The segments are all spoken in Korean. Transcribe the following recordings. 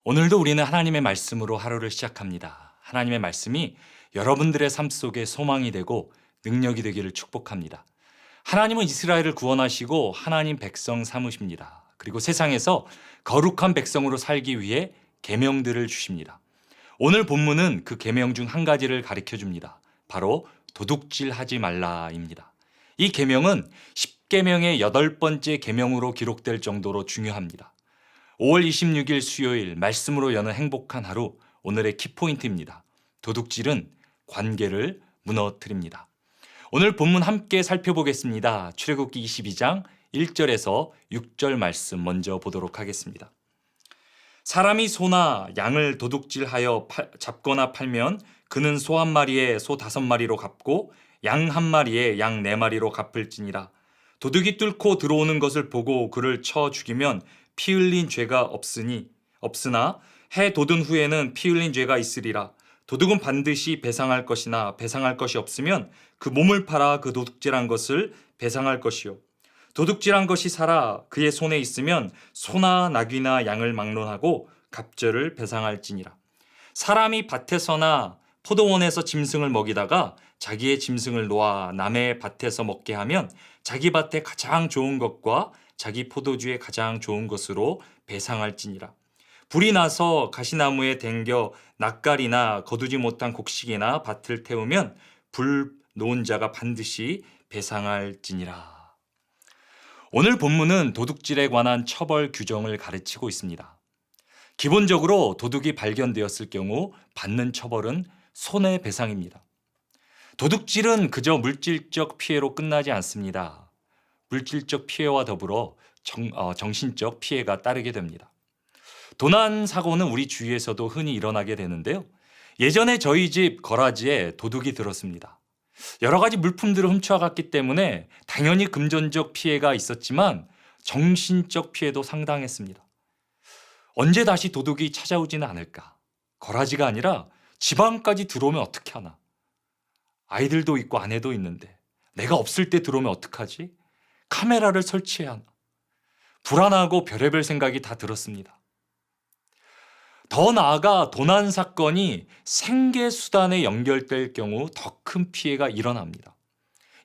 오늘도 우리는 하나님의 말씀으로 하루를 시작합니다. 하나님의 말씀이 여러분들의 삶 속에 소망이 되고 능력이 되기를 축복합니다. 하나님은 이스라엘을 구원하시고 하나님 백성 삼으십니다. 그리고 세상에서 거룩한 백성으로 살기 위해 계명들을 주십니다. 오늘 본문은 그 계명 중 한 가지를 가르쳐 줍니다. 바로 도둑질하지 말라입니다. 이 계명은 10계명의 8번째 계명으로 기록될 정도로 중요합니다. 5월 26일 수요일 말씀으로 여는 행복한 하루, 오늘의 키포인트입니다. 도둑질은 관계를 무너뜨립니다. 오늘 본문 함께 살펴보겠습니다. 출애굽기 22장 1절에서 6절 말씀 먼저 보도록 하겠습니다. 사람이 소나 양을 도둑질하여 잡거나 팔면 그는 소 한 마리에 소 5마리로 갚고 양 한 마리에 양 4마리로 갚을지니라. 도둑이 뚫고 들어오는 것을 보고 그를 쳐 죽이면 피 흘린 죄가 없으나 해 돋은 후에는 피 흘린 죄가 있으리라. 도둑은 반드시 배상할 것이나 배상할 것이 없으면 그 몸을 팔아 그 도둑질한 것을 배상할 것이요. 도둑질한 것이 살아 그의 손에 있으면 소나 나귀나 양을 막론하고 갑절을 배상할지니라. 사람이 밭에서나 포도원에서 짐승을 먹이다가 자기의 짐승을 놓아 남의 밭에서 먹게 하면 자기 밭에 가장 좋은 것과 자기 포도주에 가장 좋은 것으로 배상할지니라. 불이 나서 가시나무에 댕겨 낯가리나 거두지 못한 곡식이나 밭을 태우면 불 놓은 자가 반드시 배상할지니라. 오늘 본문은 도둑질에 관한 처벌 규정을 가르치고 있습니다. 기본적으로 도둑이 발견되었을 경우 받는 처벌은 손해배상입니다. 도둑질은 그저 물질적 피해로 끝나지 않습니다. 물질적 피해와 더불어 정신적 피해가 따르게 됩니다. 도난 사고는 우리 주위에서도 흔히 일어나게 되는데요. 예전에 저희 집 거라지에 도둑이 들었습니다. 여러 가지 물품들을 훔쳐갔기 때문에 당연히 금전적 피해가 있었지만 정신적 피해도 상당했습니다. 언제 다시 도둑이 찾아오지는 않을까? 거라지가 아니라 집 안까지 들어오면 어떻게 하나? 아이들도 있고 아내도 있는데 내가 없을 때 들어오면 어떡하지? 카메라를 설치해야 하나? 불안하고 별의별 생각이 다 들었습니다. 더 나아가 도난 사건이 생계수단에 연결될 경우 더 큰 피해가 일어납니다.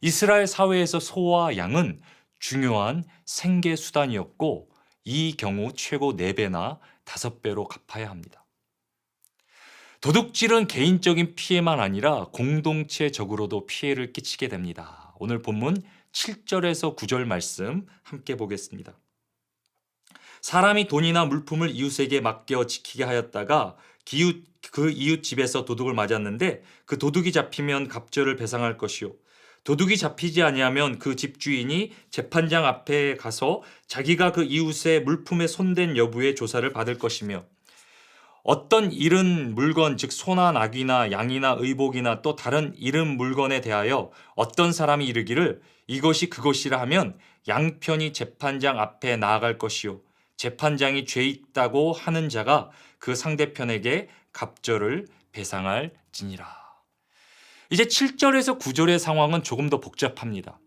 이스라엘 사회에서 소와 양은 중요한 생계수단이었고 이 경우 최고 4배나 5배로 갚아야 합니다. 도둑질은 개인적인 피해만 아니라 공동체적으로도 피해를 끼치게 됩니다. 오늘 본문 7절에서 9절 말씀 함께 보겠습니다. 사람이 돈이나 물품을 이웃에게 맡겨 지키게 하였다가 그 이웃 집에서 도둑을 맞았는데 그 도둑이 잡히면 갑절을 배상할 것이요. 도둑이 잡히지 아니하면 그 집주인이 재판장 앞에 가서 자기가 그 이웃의 물품에 손댄 여부의 조사를 받을 것이며 어떤 잃은 물건 즉 소나 나귀나 양이나 의복이나 또 다른 잃은 물건에 대하여 어떤 사람이 이르기를 이것이 그것이라 하면 양편이 재판장 앞에 나아갈 것이요 재판장이 죄 있다고 하는 자가 그 상대편에게 갑절을 배상할지니라. 이제 7절에서 9절의 상황은 조금 더 복잡합니다.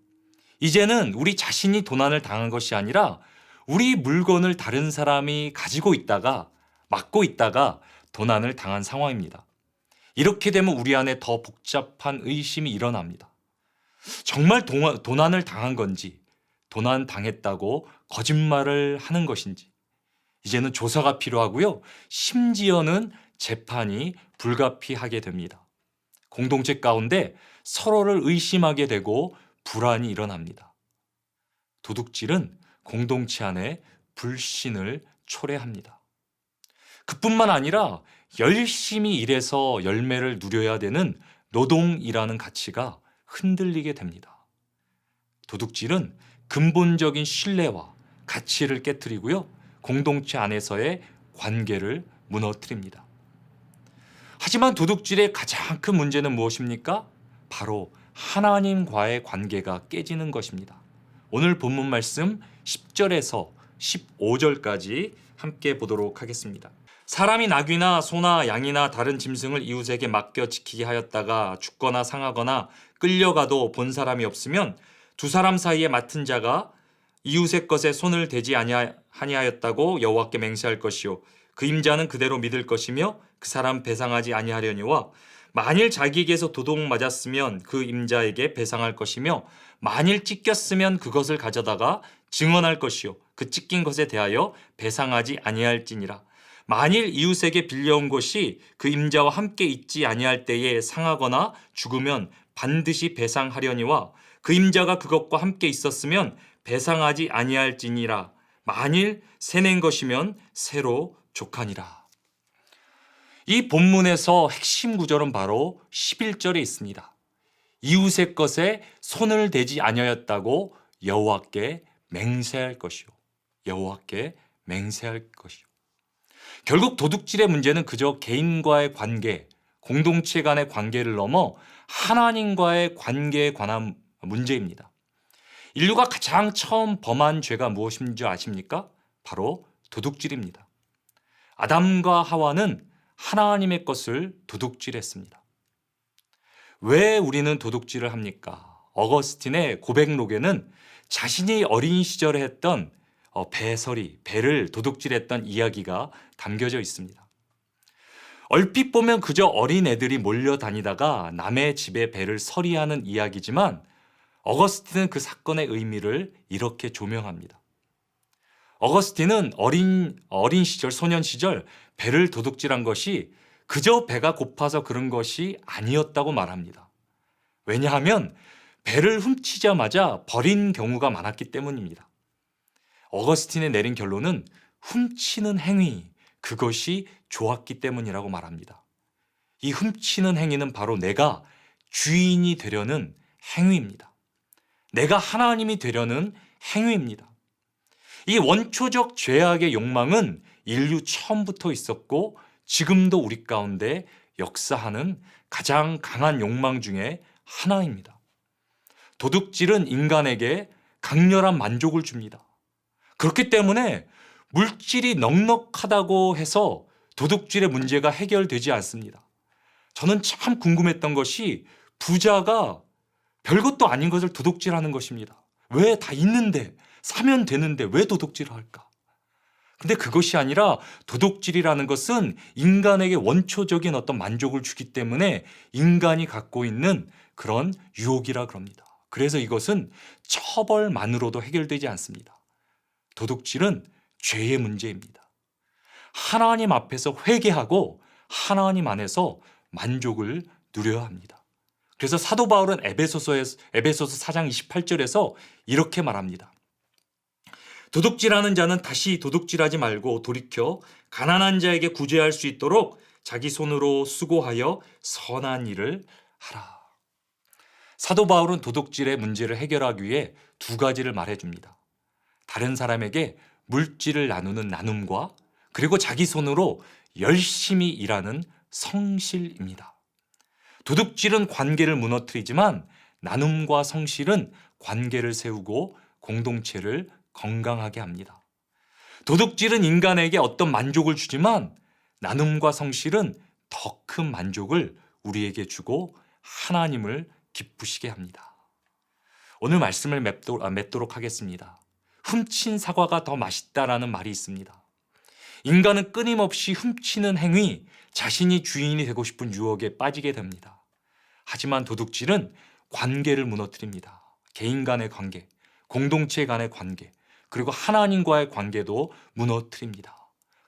이제는 우리 자신이 도난을 당한 것이 아니라 우리 물건을 다른 사람이 가지고 있다가 맡고 있다가 도난을 당한 상황입니다. 이렇게 되면 우리 안에 더 복잡한 의심이 일어납니다. 정말 도난을 당한 건지, 도난 당했다고 거짓말을 하는 것인지, 이제는 조사가 필요하고요. 심지어는 재판이 불가피하게 됩니다. 공동체 가운데 서로를 의심하게 되고 불안이 일어납니다. 도둑질은 공동체 안에 불신을 초래합니다. 그뿐만 아니라 열심히 일해서 열매를 누려야 되는 노동이라는 가치가 흔들리게 됩니다. 도둑질은 근본적인 신뢰와 가치를 깨트리고요. 공동체 안에서의 관계를 무너뜨립니다. 하지만 도둑질의 가장 큰 문제는 무엇입니까? 바로 하나님과의 관계가 깨지는 것입니다. 오늘 본문 말씀 10절에서 15절까지 함께 보도록 하겠습니다. 사람이 나귀나 소나 양이나 다른 짐승을 이웃에게 맡겨 지키게 하였다가 죽거나 상하거나 끌려가도 본 사람이 없으면 두 사람 사이에 맡은 자가 이웃의 것에 손을 대지 아니하였다고 여호와께 맹세할 것이요 그 임자는 그대로 믿을 것이며 그 사람 배상하지 아니하려니와 만일 자기에게서 도둑 맞았으면 그 임자에게 배상할 것이며 만일 찢겼으면 그것을 가져다가 증언할 것이요 그 찢긴 것에 대하여 배상하지 아니할지니라. 만일 이웃에게 빌려온 것이 그 임자와 함께 있지 아니할 때에 상하거나 죽으면 반드시 배상하려니와 그 임자가 그것과 함께 있었으면 배상하지 아니할지니라. 만일 새낸 것이면 새로 족하니라. 이 본문에서 핵심 구절은 바로 11절에 있습니다. 이웃의 것에 손을 대지 아니하였다고 여호와께 맹세할 것이요. 여호와께 맹세할 것이요. 결국 도둑질의 문제는 그저 개인과의 관계, 공동체 간의 관계를 넘어 하나님과의 관계에 관한 문제입니다. 인류가 가장 처음 범한 죄가 무엇인 줄 아십니까? 바로 도둑질입니다. 아담과 하와는 하나님의 것을 도둑질했습니다. 왜 우리는 도둑질을 합니까? 어거스틴의 고백록에는 자신이 어린 시절에 했던 배를 도둑질했던 이야기가 담겨져 있습니다. 얼핏 보면 그저 어린 애들이 몰려다니다가 남의 집에 배를 서리하는 이야기지만 어거스틴은 그 사건의 의미를 이렇게 조명합니다. 어거스틴은 어린 시절, 소년 시절 배를 도둑질한 것이 그저 배가 고파서 그런 것이 아니었다고 말합니다. 왜냐하면 배를 훔치자마자 버린 경우가 많았기 때문입니다. 어거스틴이 내린 결론은 훔치는 행위, 그것이 좋았기 때문이라고 말합니다. 이 훔치는 행위는 바로 내가 주인이 되려는 행위입니다. 내가 하나님이 되려는 행위입니다. 이 원초적 죄악의 욕망은 인류 처음부터 있었고 지금도 우리 가운데 역사하는 가장 강한 욕망 중에 하나입니다. 도둑질은 인간에게 강렬한 만족을 줍니다. 그렇기 때문에 물질이 넉넉하다고 해서 도둑질의 문제가 해결되지 않습니다. 저는 참 궁금했던 것이 부자가 별것도 아닌 것을 도둑질하는 것입니다. 왜 다 있는데 사면 되는데 왜 도둑질을 할까? 근데 그것이 아니라 도둑질이라는 것은 인간에게 원초적인 어떤 만족을 주기 때문에 인간이 갖고 있는 그런 유혹이라 그럽니다. 그래서 이것은 처벌만으로도 해결되지 않습니다. 도둑질은 죄의 문제입니다. 하나님 앞에서 회개하고 하나님 안에서 만족을 누려야 합니다. 그래서 사도 바울은 에베소서 4장 28절에서 이렇게 말합니다. 도둑질하는 자는 다시 도둑질하지 말고 돌이켜 가난한 자에게 구제할 수 있도록 자기 손으로 수고하여 선한 일을 하라. 사도 바울은 도둑질의 문제를 해결하기 위해 두 가지를 말해줍니다. 다른 사람에게 물질을 나누는 나눔과 그리고 자기 손으로 열심히 일하는 성실입니다. 도둑질은 관계를 무너뜨리지만 나눔과 성실은 관계를 세우고 공동체를 건강하게 합니다. 도둑질은 인간에게 어떤 만족을 주지만 나눔과 성실은 더 큰 만족을 우리에게 주고 하나님을 기쁘시게 합니다. 오늘 말씀을 맺도록 하겠습니다. 훔친 사과가 더 맛있다라는 말이 있습니다. 인간은 끊임없이 훔치는 행위, 자신이 주인이 되고 싶은 유혹에 빠지게 됩니다. 하지만 도둑질은 관계를 무너뜨립니다. 개인 간의 관계, 공동체 간의 관계, 그리고 하나님과의 관계도 무너뜨립니다.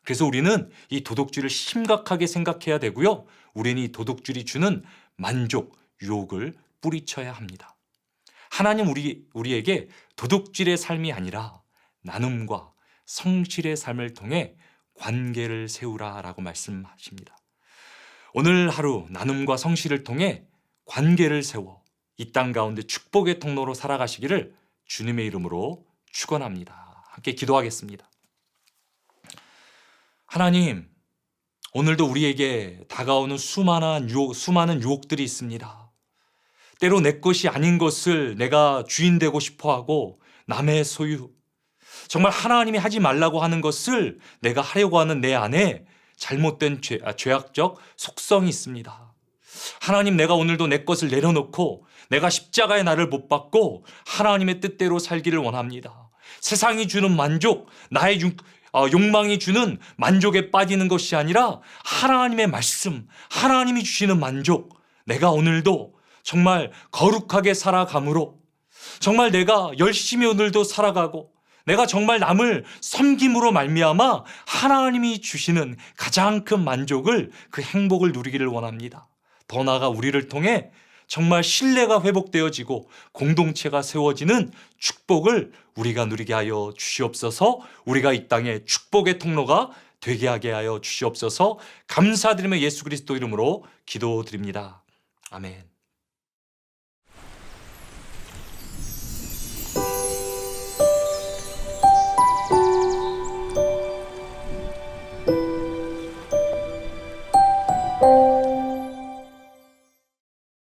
그래서 우리는 이 도둑질을 심각하게 생각해야 되고요. 우리는 이 도둑질이 주는 만족, 유혹을 뿌리쳐야 합니다. 하나님 우리에게 도둑질의 삶이 아니라 나눔과 성실의 삶을 통해 관계를 세우라라고 말씀하십니다. 오늘 하루 나눔과 성실을 통해 관계를 세워 이 땅 가운데 축복의 통로로 살아가시기를 주님의 이름으로 축원합니다. 함께 기도하겠습니다. 하나님, 오늘도 우리에게 다가오는 수많은 유혹들이 있습니다. 때로 내 것이 아닌 것을 내가 주인 되고 싶어하고 남의 소유, 정말 하나님이 하지 말라고 하는 것을 내가 하려고 하는 내 안에 잘못된 죄악적 속성이 있습니다. 하나님, 내가 오늘도 내 것을 내려놓고 내가 십자가의 나를 못 받고 하나님의 뜻대로 살기를 원합니다. 세상이 주는 만족, 나의 욕망이 주는 만족에 빠지는 것이 아니라 하나님의 말씀, 하나님이 주시는 만족, 내가 오늘도 정말 거룩하게 살아감으로, 정말 내가 열심히 오늘도 살아가고, 내가 정말 남을 섬김으로 말미암아 하나님이 주시는 가장 큰 만족을, 그 행복을 누리기를 원합니다. 더 나아가 우리를 통해 정말 신뢰가 회복되어지고 공동체가 세워지는 축복을 우리가 누리게 하여 주시옵소서. 우리가 이 땅에 축복의 통로가 되게 하게 하여 주시옵소서. 감사드리며 예수 그리스도 이름으로 기도드립니다. 아멘.